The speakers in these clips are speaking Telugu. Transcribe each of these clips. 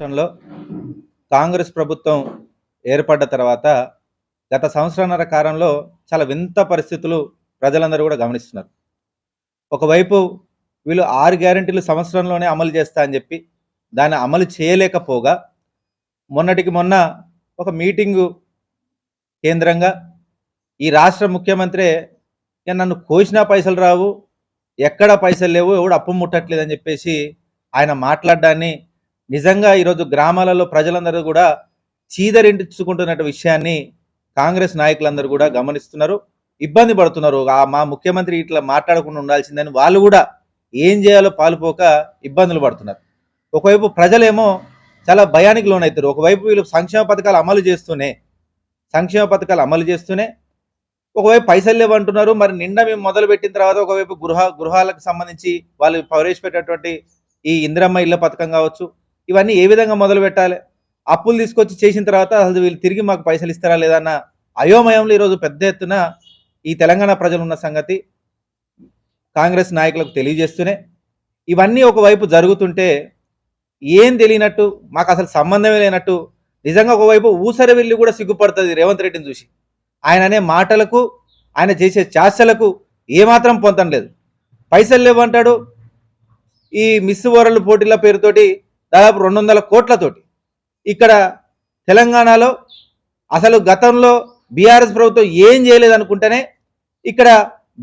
రాష్ట్రంలో కాంగ్రెస్ ప్రభుత్వం ఏర్పడ్డ తర్వాత గత సంవత్సరాన్నర కాలంలో చాలా వింత పరిస్థితులు ప్రజలందరూ కూడా గమనిస్తున్నారు. ఒకవైపు వీళ్ళు 6 గ్యారెంటీలు సంవత్సరంలోనే అమలు చేస్తా అని చెప్పి దాన్ని అమలు చేయలేకపోగా మొన్నటికి మొన్న ఒక మీటింగు కేంద్రంగా ఈ రాష్ట్ర ముఖ్యమంత్రి నన్ను కోసినా పైసలు రావు, ఎక్కడ పైసలు లేవు, ఎవడు అప్పు ముట్టట్లేదని చెప్పేసి ఆయన మాట్లాడడాన్ని నిజంగా ఈరోజు గ్రామాలలో ప్రజలందరూ కూడా చీదరించుకుంటున్న విషయాన్ని కాంగ్రెస్ నాయకులందరూ కూడా గమనిస్తున్నారు, ఇబ్బంది పడుతున్నారు. మా ముఖ్యమంత్రి ఇట్లా మాట్లాడకుండా ఉండాల్సిందని వాళ్ళు కూడా ఏం చేయాలో పాలుపోక ఇబ్బందులు పడుతున్నారు. ఒకవైపు ప్రజలేమో చాలా భయానికి లోనవుతారు. ఒకవైపు వీళ్ళు సంక్షేమ పథకాలు అమలు చేస్తూనే ఒకవైపు పైసలు లేవంటున్నారు. మరి నిండా మేము మొదలు పెట్టిన తర్వాత ఒకవైపు గృహాలకు సంబంధించి వాళ్ళు ప్రవేశపెట్టేటువంటి ఈ ఇందిరమ్మ ఇళ్ల పథకం కావచ్చు, ఇవన్నీ ఏ విధంగా మొదలు పెట్టాలి, అప్పులు తీసుకొచ్చి చేసిన తర్వాత అసలు వీళ్ళు తిరిగి మాకు పైసలు ఇస్తారా లేదన్న అయోమయంలో ఈరోజు పెద్ద ఎత్తున ఈ తెలంగాణ ప్రజలు ఉన్న సంగతి కాంగ్రెస్ నాయకులకు తెలియజేస్తూనే ఇవన్నీ ఒకవైపు జరుగుతుంటే ఏం తెలియనట్టు, మాకు అసలు సంబంధమే లేనట్టు నిజంగా ఒకవైపు ఊసరి వెళ్ళి కూడా సిగ్గుపడుతుంది రేవంత్ రెడ్డిని చూసి. ఆయన అనే మాటలకు, ఆయన చేసే చార్చలకు ఏమాత్రం పొంతం లేదు. పైసలు లేవంటాడు. ఈ మిస్ వరల్డ్ పోటీల పేరుతోటి దాదాపు 200 కోట్లతోటి ఇక్కడ తెలంగాణలో అసలు గతంలో బీఆర్ఎస్ ప్రభుత్వం ఏం చేయలేదనుకుంటేనే ఇక్కడ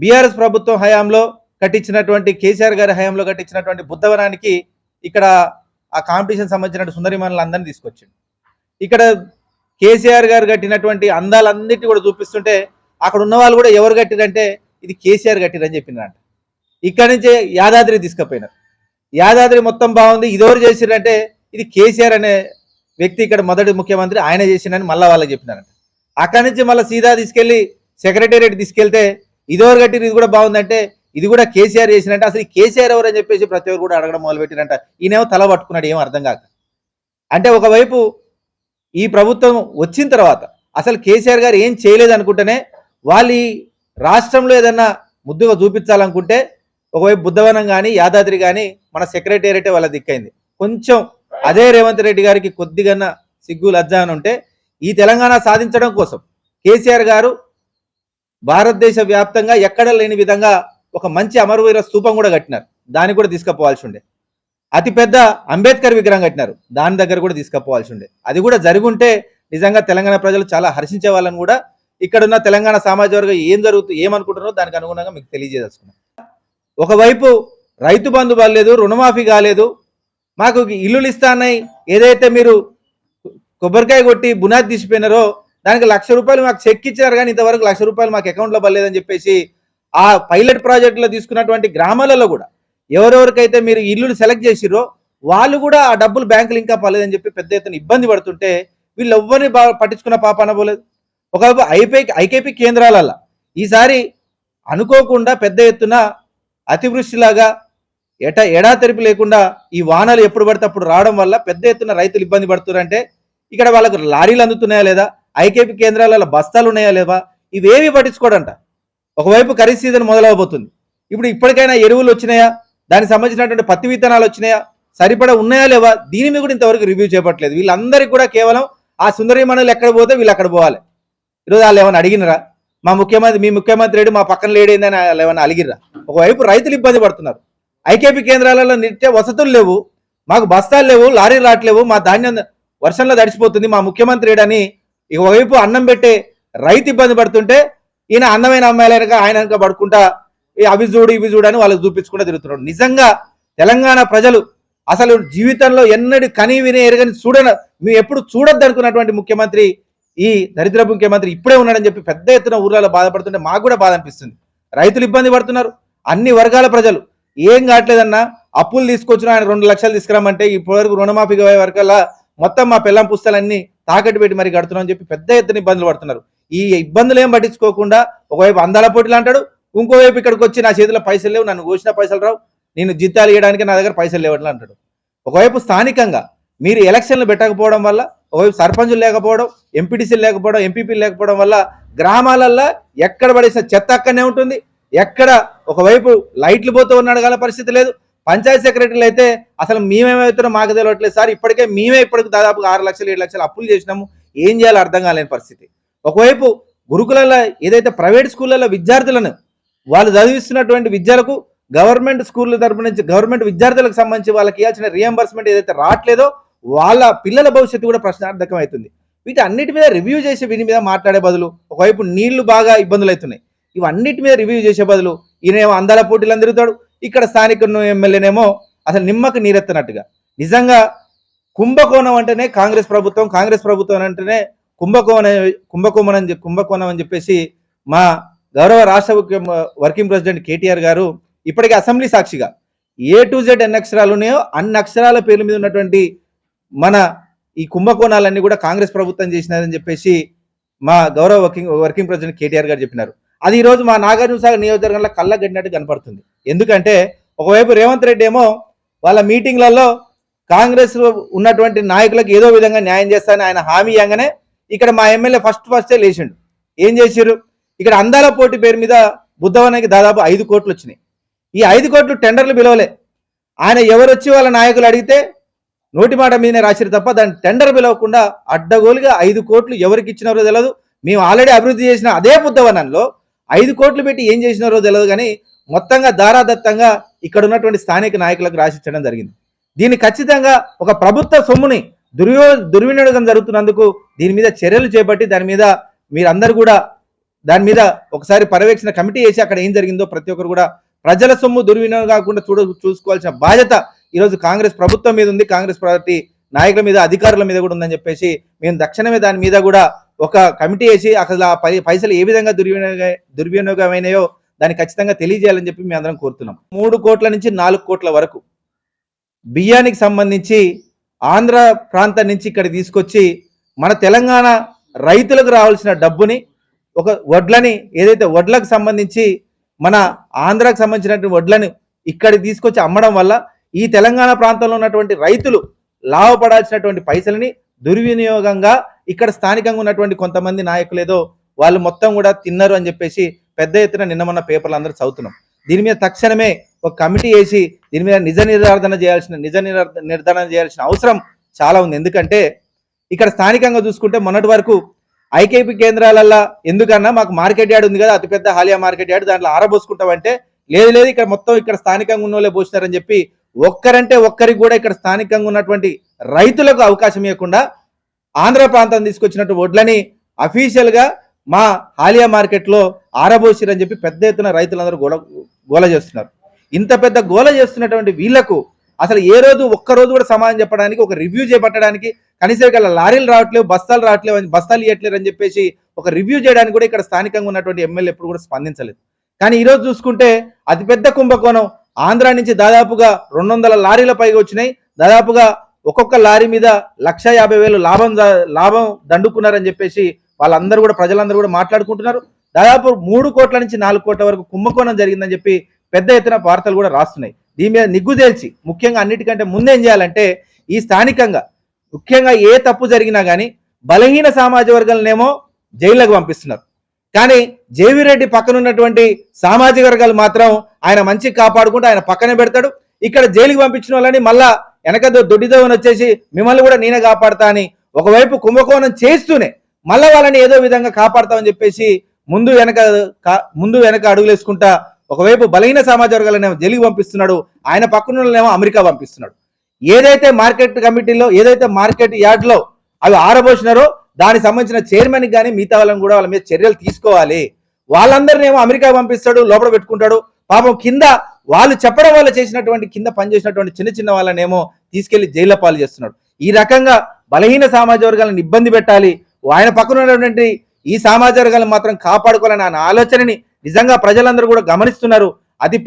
బీఆర్ఎస్ ప్రభుత్వం హయాంలో కట్టించినటువంటి కేసీఆర్ గారి హయాంలో కట్టించినటువంటి బుద్ధవనానికి ఇక్కడ ఆ కాంపిటీషన్ సంబంధించిన సుందరిమణులు అందరినీ తీసుకొచ్చింది. ఇక్కడ కేసీఆర్ గారు కట్టినటువంటి అందాలన్నిటి కూడా చూపిస్తుంటే అక్కడ ఉన్న వాళ్ళు కూడా ఎవరు కట్టిరంటే ఇది కేసీఆర్ కట్టిరని చెప్పినారంట. ఇక్కడి నుంచే యాదాద్రి తీసుకుపోయినారు. యాదాద్రి మొత్తం బాగుంది, ఇదెవరు చేసిరంటే ఇది కేసీఆర్ అనే వ్యక్తి ఇక్కడ మొదటి ముఖ్యమంత్రి, ఆయన చేసిండని మళ్ళీ వాళ్ళకి చెప్పినారంట. అక్కడి నుంచి మళ్ళీ సీదా తీసుకెళ్లి సెక్రటేరియట్ తీసుకెళ్తే ఇదెవరు కట్టిరు, ఇది కూడా బాగుందంటే ఇది కూడా కేసీఆర్ చేసినంటే అసలు కేసీఆర్ ఎవరు అని చెప్పేసి ప్రతి ఒక్కరు కూడా అడగడం మొదలుపెట్టిరంట. ఈయనేమో తల పట్టుకున్నాడు, ఏం అర్థం కాక. అంటే ఒకవైపు ఈ ప్రభుత్వం వచ్చిన తర్వాత అసలు కేసీఆర్ గారు ఏం చేయలేదు అనుకుంటేనే వాళ్ళు ఈ రాష్ట్రంలో ఏదన్నా ముద్దుగా చూపించాలనుకుంటే ఒకవైపు బుద్ధవనం కానీ యాదాద్రి కానీ మన సెక్రటేరియటే వాళ్ళ దిక్కైంది. కొంచెం అదే రేవంత్ రెడ్డి గారికి కొద్దిగా సిగ్గు లజ్జ అని ఉంటే ఈ తెలంగాణ సాధించడం కోసం కేసీఆర్ గారు భారతదేశ వ్యాప్తంగా ఎక్కడ లేని విధంగా ఒక మంచి అమరవీర స్తూపం కూడా కట్టినారు, దాన్ని కూడా తీసుకుపోవాల్సి ఉండే. అతిపెద్ద అంబేద్కర్ విగ్రహం కట్టినారు, దాని దగ్గర కూడా తీసుకుపోవాల్సి ఉండే. అది కూడా జరుగుంటే నిజంగా తెలంగాణ ప్రజలు చాలా హర్షించే వాళ్ళని కూడా ఇక్కడున్న తెలంగాణ సామాజిక వర్గం ఏమనుకుంటున్నారో దానికి అనుగుణంగా మీకు తెలియజేసుకున్నాం. ఒకవైపు రైతు బంధు పడలేదు, రుణమాఫీ కాలేదు, మాకు ఇల్లులు ఇస్తానని ఏదైతే మీరు కొబ్బరికాయ కొట్టి బునాది తీసిపోయినారో దానికి ₹1,00,000 మాకు చెక్ ఇచ్చారు, కానీ ఇంతవరకు ₹1,00,000 మాకు అకౌంట్లో పడలేదని చెప్పేసి ఆ పైలట్ ప్రాజెక్టులో తీసుకున్నటువంటి గ్రామాలలో కూడా ఎవరెవరికైతే మీరు ఇల్లులు సెలెక్ట్ చేసిరో వాళ్ళు కూడా ఆ డబ్బులు బ్యాంకులు ఇంకా పడలేదని చెప్పి పెద్ద ఎత్తున ఇబ్బంది పడుతుంటే వీళ్ళు ఎవ్వరిని పట్టించుకున్న పాపాన పోలేదు. ఒకవైపు ఐకేపీ కేంద్రాలల్లో ఈసారి అనుకోకుండా పెద్ద ఎత్తున అతివృష్టిలాగా ఎడా తెరిపి లేకుండా ఈ వానలు ఎప్పుడు పడితే అప్పుడు రావడం వల్ల పెద్ద ఎత్తున రైతులు ఇబ్బంది పడుతున్నారంటే ఇక్కడ వాళ్ళకు లారీలు అందుతున్నాయా లేదా, ఐకేపీ కేంద్రాలలో బస్తాలు ఉన్నాయా లేవా, ఇవేవి పట్టించుకోడంట. ఒకవైపు ఖరీఫ్ సీజన్ మొదలవబోతుంది. ఇప్పటికైనా ఎరువులు వచ్చినాయా, దానికి సంబంధించినటువంటి పత్తి విత్తనాలు వచ్చినాయా, సరిపడా ఉన్నాయా లేవా, దీని మీద కూడా ఇంతవరకు రివ్యూ చేపట్టలేదు. వీళ్ళందరికీ కూడా కేవలం ఆ సుందరీమణులు ఎక్కడ పోతే వీళ్ళు అక్కడ పోవాలి. ఈరోజు వాళ్ళు ఏమైనా అడిగినరా, మీ ముఖ్యమంత్రి లేడు, మా పక్కన లేడేందని వాళ్ళు ఏమైనా అడిగినరా? ఒకవైపు రైతులు ఇబ్బంది పడుతున్నారు, ఐకేపీ కేంద్రాలలో నిత్య వసతులు లేవు, మాకు బస్తాలు లేవు, లారీలు రావట్లేవు, మా ధాన్యం వర్షంలో తడిచిపోతుంది, మా ముఖ్యమంత్రి లేడని ఒకవైపు అన్నం పెట్టే రైతు ఇబ్బంది పడుతుంటే ఈయన అందమైన అమ్మాయిలైనక ఆయన వెనక పడుకుంటా అవి చూడు ఇవి చూడు అని వాళ్ళకి చూపించుకుంటూ తిరుగుతున్నాడు. నిజంగా తెలంగాణ ప్రజలు అసలు జీవితంలో ఎన్నడూ కని విని ఎరగని మేము ఎప్పుడు చూడొద్దు అనుకున్నటువంటి ముఖ్యమంత్రి, ఈ దరిద్ర ముఖ్యమంత్రి ఇప్పుడే ఉన్నాడని చెప్పి పెద్ద ఎత్తున ఊర్లలో బాధపడుతుంటే మాకు కూడా బాధ అనిపిస్తుంది. రైతులు ఇబ్బంది పడుతున్నారు, అన్ని వర్గాల ప్రజలు ఏం కావట్లేదన్నా, అప్పులు తీసుకొచ్చిన ఆయన 2 లక్షలు తీసుకురామంటే ఇప్పటివరకు రుణమాఫీ వరకల్లా మొత్తం మా పిల్లం పుస్తకాలన్నీ తాకట్టు పెట్టి మరి కడుతున్నామని చెప్పి పెద్ద ఎత్తున ఇబ్బందులు పడుతున్నారు. ఈ ఇబ్బందులు ఏం పట్టించుకోకుండా ఒకవైపు అందాల పోటీలు అంటాడు, ఇంకోవైపు ఇక్కడికి వచ్చి నా చేతిలో పైసలు లేవు, నన్ను కోసిన పైసలు రావు, నేను జీతాలు ఇవ్వడానికి నా దగ్గర పైసలు లేవట్లా అంటాడు. ఒకవైపు స్థానికంగా మీరు ఎలక్షన్లు పెట్టకపోవడం వల్ల, ఒకవైపు సర్పంచులు లేకపోవడం, ఎంపీటీసీలు లేకపోవడం, ఎంపీపీలు లేకపోవడం వల్ల గ్రామాలల్లో ఎక్కడ పడేసిన చెత్త అక్కడనే ఉంటుంది. ఎక్కడ ఒకవైపు లైట్లు పోతూ ఉన్నాడు కానీ పరిస్థితి లేదు, పంచాయతీ సెక్రటరీలు అయితే అసలు మేమేమవుతున్నాం మాకు తెలియట్లేదు సార్, ఇప్పటికి దాదాపు 6 లక్షలు 7 లక్షలు అప్పులు చేసినాము, ఏం చేయాలో అర్థం కాలేని పరిస్థితి. ఒకవైపు గురుకులలో ఏదైతే ప్రైవేట్ స్కూళ్ళలో విద్యార్థులను వాళ్ళు చదివిస్తున్నటువంటి విద్యలకు గవర్నమెంట్ స్కూళ్ళ తరపు నుంచి గవర్నమెంట్ విద్యార్థులకు సంబంధించి వాళ్ళకి ఇవ్వాల్సిన రియంబర్స్మెంట్ ఏదైతే రావట్లేదో వాళ్ళ పిల్లల భవిష్యత్తు కూడా ప్రశ్నార్థకం అవుతుంది. వీటి అన్నిటి మీద రివ్యూ చేసి వీటి మీద మాట్లాడే బదులు, ఒకవైపు నీళ్లు బాగా ఇబ్బందులు అవుతున్నాయి, ఇవన్నిటి మీద రివ్యూ చేసే బదులు ఈయనేమో అందాల పోటీలు తిరుగుతాడు, ఇక్కడ స్థానిక ఎమ్మెల్యేనేమో అసలు నిమ్మకు నీరెత్తనట్టుగా. నిజంగా కుంభకోణం అంటేనే కాంగ్రెస్ ప్రభుత్వం అంటేనే కుంభకోణం అని చెప్పేసి మా గౌరవ రాష్ట్ర వర్కింగ్ ప్రెసిడెంట్ కేటీఆర్ గారు ఇప్పటికే అసెంబ్లీ సాక్షిగా A to Z ఎన్ని అక్షరాలు ఉన్నాయో అన్ని అక్షరాల పేర్ల మీద ఉన్నటువంటి మన ఈ కుంభకోణాలన్నీ కూడా కాంగ్రెస్ ప్రభుత్వం చేసినదని చెప్పేసి మా గౌరవ వర్కింగ్ ప్రెసిడెంట్ కేటీఆర్ గారు చెప్పినారు. అది ఈరోజు మా నాగార్జునసాగర్ నియోజకవర్గంలో కళ్ళగట్టినట్టు కనపడుతుంది. ఎందుకంటే ఒకవైపు రేవంత్ రెడ్డి ఏమో వాళ్ళ మీటింగ్లలో కాంగ్రెస్ ఉన్నటువంటి నాయకులకు ఏదో విధంగా న్యాయం చేస్తానని ఆయన హామీ ఇవ్వగానే ఇక్కడ మా ఎమ్మెల్యే ఫస్టే లేచిండు. ఏం చేశారు, ఇక్కడ అందాల పోటీ పేరు మీద బుద్ధవనానికి దాదాపు 5 కోట్లు వచ్చినాయి. ఈ 5 కోట్లు టెండర్లు పిలవలే. ఆయన ఎవరు వచ్చి వాళ్ళ నాయకులు అడిగితే నోటి మాట మీదనే రాసిరు తప్ప దాన్ని టెండర్ పిలవకుండా అడ్డగోలుగా 5 కోట్లు ఎవరికి ఇచ్చినారో తెలియదు. మేము ఆల్రెడీ అభివృద్ధి చేసిన అదే బుద్ధవనంలో 5 కోట్లు పెట్టి ఏం చేసినారో తెలియదు, కానీ మొత్తంగా దారాదత్తంగా ఇక్కడ ఉన్నటువంటి స్థానిక నాయకులకు రాసిచ్చడం జరిగింది. దీన్ని ఖచ్చితంగా ఒక ప్రభుత్వ సొమ్ముని దుర్వినియోగం జరుగుతున్నందుకు దీని మీద చర్యలు చేపట్టి మీరందరూ కూడా దాని మీద ఒకసారి పర్యవేక్షణ కమిటీ వేసి అక్కడ ఏం జరిగిందో ప్రతి ఒక్కరు కూడా ప్రజల సొమ్ము దుర్వినియోగం కాకుండా చూసుకోవాల్సిన బాధ్యత ఈరోజు కాంగ్రెస్ ప్రభుత్వం మీద ఉంది, కాంగ్రెస్ పార్టీ నాయకుల మీద అధికారుల మీద కూడా ఉందని చెప్పేసి మేము తక్షణమే దాని మీద కూడా ఒక కమిటీ వేసి అసలు ఆ పైసలు ఏ విధంగా దుర్వినియోగమైనాయో దాన్ని ఖచ్చితంగా తెలియజేయాలని చెప్పి మేము అందరం కోరుతున్నాం. 3 కోట్ల నుంచి 4 కోట్ల వరకు బియ్యానికి సంబంధించి ఆంధ్ర ప్రాంతం నుంచి ఇక్కడ తీసుకొచ్చి మన తెలంగాణ రైతులకు రావాల్సిన డబ్బుని ఒక వడ్లని ఏదైతే వడ్లకు సంబంధించి మన ఆంధ్రాకు సంబంధించినటువంటి వడ్లను ఇక్కడ తీసుకొచ్చి అమ్మడం వల్ల ఈ తెలంగాణ ప్రాంతంలో ఉన్నటువంటి రైతులు లాభపడాల్సినటువంటి పైసలని దుర్వినియోగంగా ఇక్కడ స్థానికంగా ఉన్నటువంటి కొంతమంది నాయకులు ఏదో వాళ్ళు మొత్తం కూడా తిన్నారు అని చెప్పేసి పెద్ద ఎత్తున నిన్న మొన్న పేపర్లు అందరూ చదువుతున్నాం. దీని మీద తక్షణమే ఒక కమిటీ వేసి దీని మీద నిజ నిర్ధారణ చేయాల్సిన అవసరం చాలా ఉంది. ఎందుకంటే ఇక్కడ స్థానికంగా చూసుకుంటే మొన్నటి వరకు ఐకేపీ కేంద్రాలల్లో ఎందుకన్నా మాకు మార్కెట్ యార్డ్ ఉంది కదా, అతిపెద్ద హాలియా మార్కెట్ యార్డ్, దాంట్లో ఆరబోసుకుంటామంటే లేదు ఇక్కడ మొత్తం ఇక్కడ స్థానికంగా ఉన్న వాళ్ళే పోసినారని చెప్పి ఒక్కరికి కూడా ఇక్కడ స్థానికంగా ఉన్నటువంటి రైతులకు అవకాశం ఇవ్వకుండా ఆంధ్ర ప్రాంతం తీసుకొచ్చినట్టు వడ్లని అఫీషియల్గా మా హాలియా మార్కెట్లో ఆరబోసిరని చెప్పి పెద్ద ఎత్తున రైతులందరూ గోల చేస్తున్నారు. ఇంత పెద్ద గోల చేస్తున్నటువంటి వీళ్లకు అసలు ఒక్కరోజు కూడా సమాధానం చెప్పడానికి, ఒక రివ్యూ చేపట్టడానికి కనీసం ఇక్కడ లారీలు రావట్లేవు, బస్తాలు ఇవ్వట్లేరు అని చెప్పేసి ఒక రివ్యూ చేయడానికి కూడా ఇక్కడ స్థానికంగా ఉన్నటువంటి ఎమ్మెల్యే ఎప్పుడు కూడా స్పందించలేదు. కానీ ఈరోజు చూసుకుంటే అతిపెద్ద కుంభకోణం ఆంధ్ర నుంచి దాదాపుగా 200 లారీల పైగా వచ్చినాయి. దాదాపుగా ఒక్కొక్క లారీ మీద 1,50,000 లాభం దండుకున్నారని చెప్పేసి వాళ్ళందరూ కూడా ప్రజలందరూ కూడా మాట్లాడుకుంటున్నారు. దాదాపు 3 కోట్ల నుంచి 4 కోట్ల వరకు కుంభకోణం జరిగిందని చెప్పి పెద్ద ఎత్తున వార్తలు కూడా రాస్తున్నాయి. దీని మీద నిగ్గు తేల్చి ముఖ్యంగా అన్నిటికంటే ముందేం చేయాలంటే ఈ స్థానికంగా ముఖ్యంగా ఏ తప్పు జరిగినా కానీ బలహీన సమాజ వర్గాలనేమో జైళ్ళకు పంపిస్తున్నారు. కానీ జేవిరెడ్డి పక్కన ఉన్నటువంటి సామాజిక వర్గాలు మాత్రం ఆయన మంచి కాపాడుకుంటూ ఆయన పక్కనే పెడతాడు. ఇక్కడ జైలుకి పంపించిన వాళ్ళని మళ్ళా వెనక దొడ్డిదోవని వచ్చేసి మిమ్మల్ని కూడా నేనే కాపాడుతా అని ఒకవైపు కుంభకోణం చేస్తూనే మళ్ళా వాళ్ళని ఏదో విధంగా కాపాడుతామని చెప్పేసి ముందు వెనక అడుగులేసుకుంటా ఒకవైపు బలహీన సమాజ వర్గాలనేమో జైలుకి పంపిస్తున్నాడు, ఆయన పక్కన వాళ్ళనేమో అమెరికా పంపిస్తున్నాడు. ఏదైతే మార్కెట్ కమిటీలో ఏదైతే మార్కెట్ యార్డ్లో అవి ఆరబోసినారో దానికి సంబంధించిన చైర్మన్కి కానీ మిగతా వాళ్ళని కూడా వాళ్ళ మీద చర్యలు తీసుకోవాలి. వాళ్ళందరినీ ఏమో అమెరికా పంపిస్తాడు, లోపల పెట్టుకుంటాడు. పాపం కింద వాళ్ళు చెప్పడం వల్ల చేసినటువంటి కింద పనిచేసినటువంటి చిన్న వాళ్ళనేమో తీసుకెళ్లి జైల్లో పాలు చేస్తున్నాడు. ఈ రకంగా బలహీన సమాజ వర్గాలను ఇబ్బంది పెట్టాలి, ఆయన పక్కన ఉన్నటువంటి ఈ సమాజ వర్గాలను మాత్రం కాపాడుకోవాలని ఆయన ఆలోచనని నిజంగా ప్రజలందరూ కూడా గమనిస్తున్నారు. అతి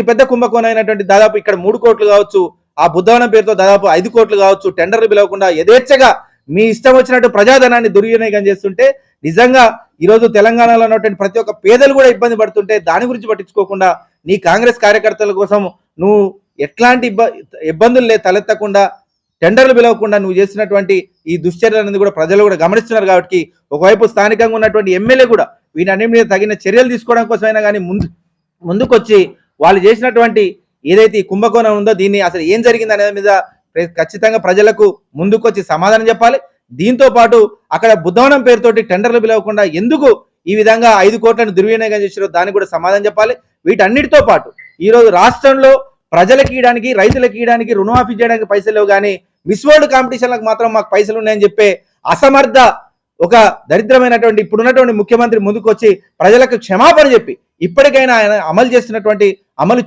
పెద్ద కుంభకోణం అయినటువంటి దాదాపు ఇక్కడ 3 కోట్లు కావచ్చు, ఆ బుద్ధవనం పేరుతో దాదాపు 5 కోట్లు కావచ్చు, టెండర్లు పిలవకుండా యథేచ్ఛగా మీ ఇష్టం వచ్చినట్టు ప్రజాధనాన్ని దుర్వినియోగం చేస్తుంటే నిజంగా ఈరోజు తెలంగాణలో ఉన్నటువంటి ప్రతి ఒక్క పేదలు కూడా ఇబ్బంది పడుతుంటే దాని గురించి పట్టించుకోకుండా నీ కాంగ్రెస్ కార్యకర్తల కోసం నువ్వు ఎట్లాంటి ఇబ్బందులు తలెత్తకుండా టెండర్లు పిలవకుండా నువ్వు చేసినటువంటి ఈ దుశ్చర్యలనేది కూడా ప్రజలు కూడా గమనిస్తున్నారు. కాబట్టి ఒకవైపు స్థానికంగా ఉన్నటువంటి ఎమ్మెల్యే కూడా వీటన్నిటి మీద తగిన చర్యలు తీసుకోవడం కోసమైనా కానీ ముందుకొచ్చి వాళ్ళు చేసినటువంటి ఏదైతే ఈ కుంభకోణం ఉందో దీన్ని అసలు ఏం జరిగింది అనేది మీద ఖచ్చితంగా ప్రజలకు ముందుకొచ్చి సమాధానం చెప్పాలి. దీంతో పాటు అక్కడ బుద్ధవనం పేరుతోటి టెండర్లు పిలవకుండా ఎందుకు ఈ విధంగా 5 కోట్లను దుర్వినియోగం చేసారో దానికి కూడా సమాధానం చెప్పాలి. వీటన్నిటితో పాటు ఈరోజు రాష్ట్రంలో ప్రజలకు ఇయడానికి, రైతులకు ఇయడానికి, రుణమాఫీ చేయడానికి పైసలు లేవు, కానీ మిస్ వరల్డ్ కాంపిటీషన్లకు మాత్రం మాకు పైసలు ఉన్నాయని చెప్పే అసమర్థ ఒక దరిద్రమైనటువంటి ఇప్పుడున్నటువంటి ముఖ్యమంత్రి ముందుకొచ్చి ప్రజలకు క్షమాపణ చెప్పి ఇప్పటికైనా ఆయన అమలు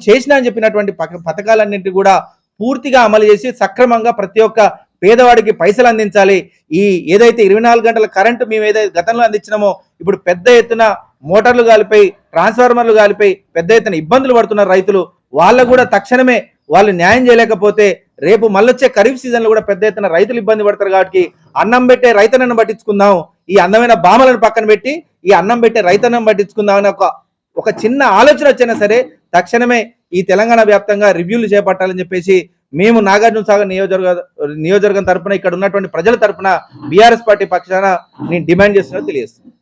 చేసిన అని చెప్పినటువంటి పథకాలన్నింటి కూడా పూర్తిగా అమలు చేసి సక్రమంగా ప్రతి ఒక్క పేదవాడికి పైసలు అందించాలి. ఈ ఏదైతే 24 గంటల కరెంటు మేము ఏదైతే గతంలో అందించినామో ఇప్పుడు పెద్ద ఎత్తున మోటార్లు కాలిపోయి, ట్రాన్స్ఫార్మర్లు కాలిపోయి పెద్ద ఎత్తున ఇబ్బందులు పడుతున్నారు రైతులు. వాళ్ళకు కూడా తక్షణమే వాళ్ళు న్యాయం చేయలేకపోతే రేపు మళ్ళొచ్చే ఖరీఫ్ సీజన్లో కూడా పెద్ద ఎత్తున రైతులు ఇబ్బంది పడతారు. కాబట్టి అన్నం పెట్టే రైతన్నను పట్టించుకుందాం, ఈ అందమైన భామలను పక్కన పెట్టి ఈ అన్నం పెట్టే రైతన్నం పట్టించుకుందాం అని ఒక చిన్న ఆలోచన వచ్చినా సరే తక్షణమే ఈ తెలంగాణ వ్యాప్తంగా రివ్యూలు చేపట్టాలని చెప్పేసి మేము నాగార్జున సాగర్ నియోజకవర్గం తరపున ఇక్కడ ఉన్నటువంటి ప్రజల తరపున బీఆర్ఎస్ పార్టీ పక్షాన నేను డిమాండ్ చేస్తున్నా తెలియజేస్తున్నాను.